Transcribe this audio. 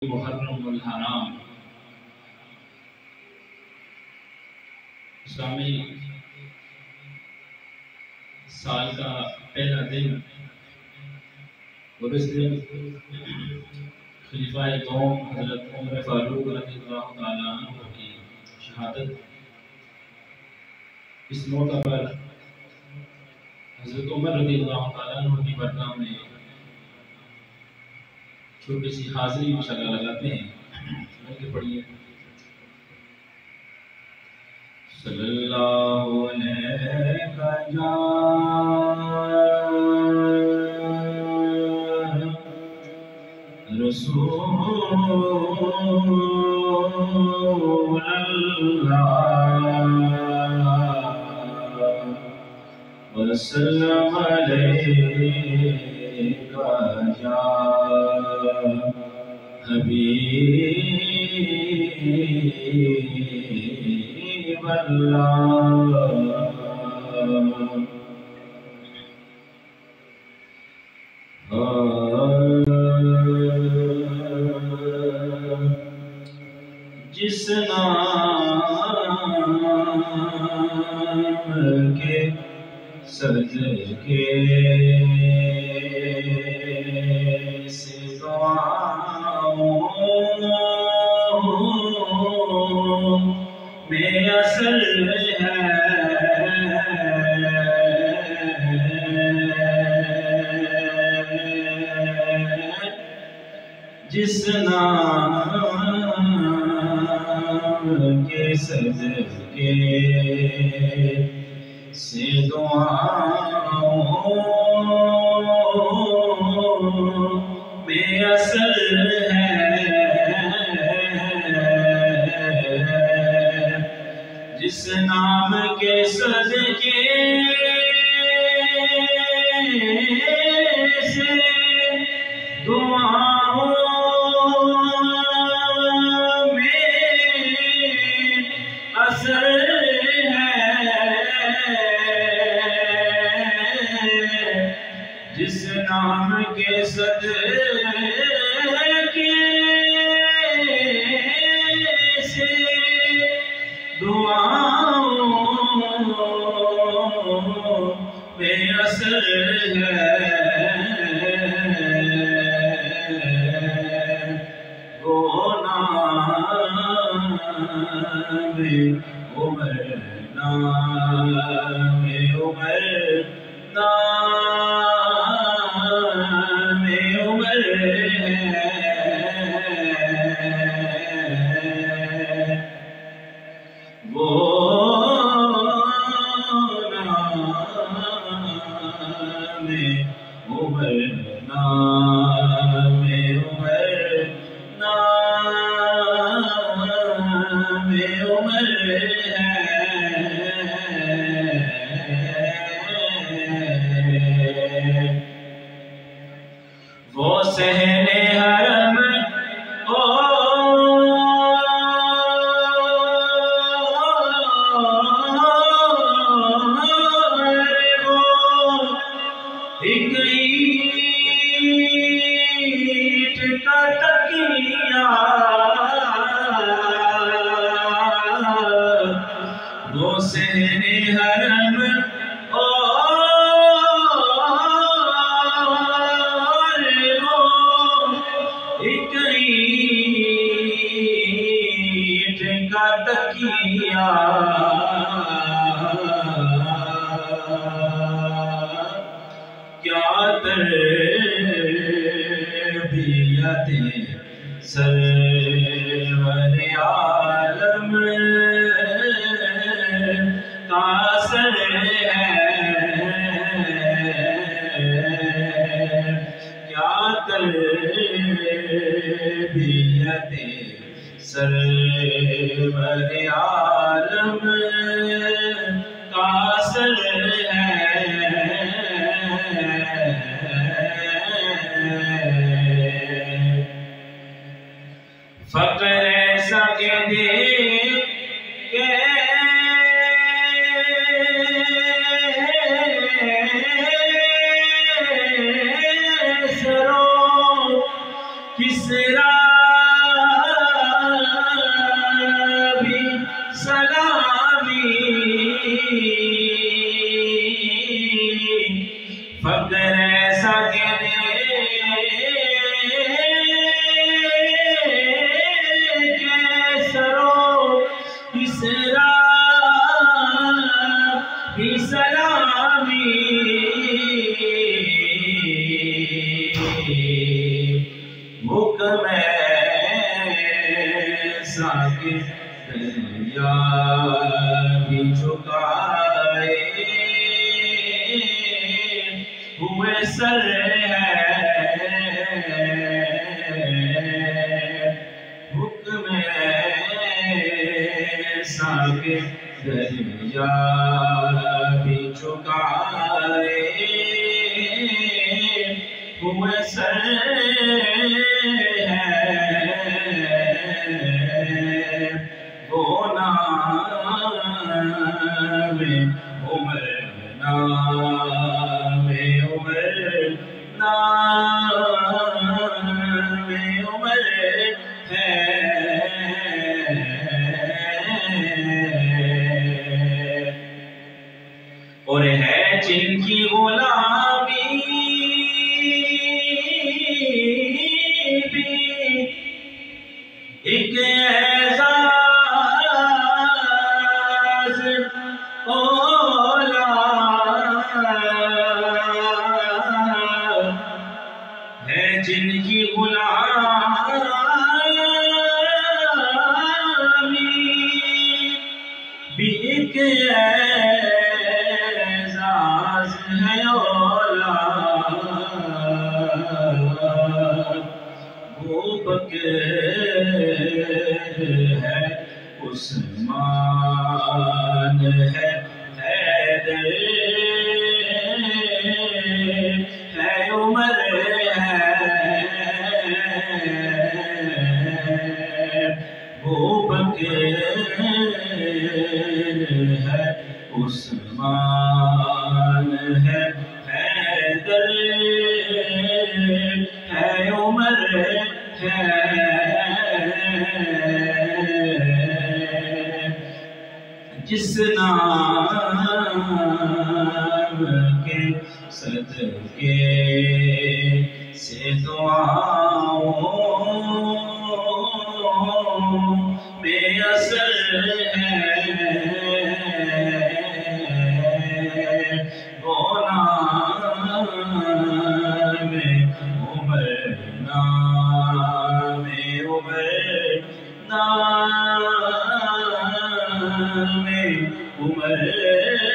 محرم الحرام اسلامی سال کا پہلا دن، اور اس دن خلیفہ دوم حضرت عمر فاروق رضی اللہ تعالیٰ عنہ کی شہادت۔ اس موقع پر حضرت عمر رضی اللہ تعالیٰ عنہ کی برگاہ میں چھوٹی سی حاضری انشاءاللہ لگاتے ہیں۔ مل کے پڑھیے۔ صلی اللہ علیہ یا رسول اللہ وسلم علیہ یا حبیب اللہ۔ جس نام کے صدقے سے دعاؤں میں اثر ہے، جس نام کے صدقے سے دعاؤں میں اثر ہے، جس نام کے صدقے سے دعاؤں جس نام کے صدقے سے دعاؤں میں اثر ہے، وہ نام عمر، نام عمر، وہ سہنے حرم ایک اینٹ کا تکیہ، وہ سہنے حرم ایک اینٹ کا تکیہ، کیا تربیت سرور عالم کا اثر ہے، کیا تربیت سرور عالم کا اثر ہے، فقر ایسا کہ دیکھ کے سرو کسرا ایسا کہ دریا بھی جھکائے ہوئے سر ہے حکم ایسا کہ دریا بھی جھکائے ہوئے سر ہے وہ نام عمر نام عمر نام عمر ہے اور ہے جن کی غلامی بھی ایک اعزاز اولا ہے جن کی غلامی بھی ایک اعزاز ہے اولا وہ بکر ہے عثمان ہے حیدر ہے عمر ہے وہ بکر ہے عثمان ہے حیدر ہے عمر ہے جس نام کے صدقے سے دعاؤں میں اثر ہے وہ نام عمر نام عمر نام عمر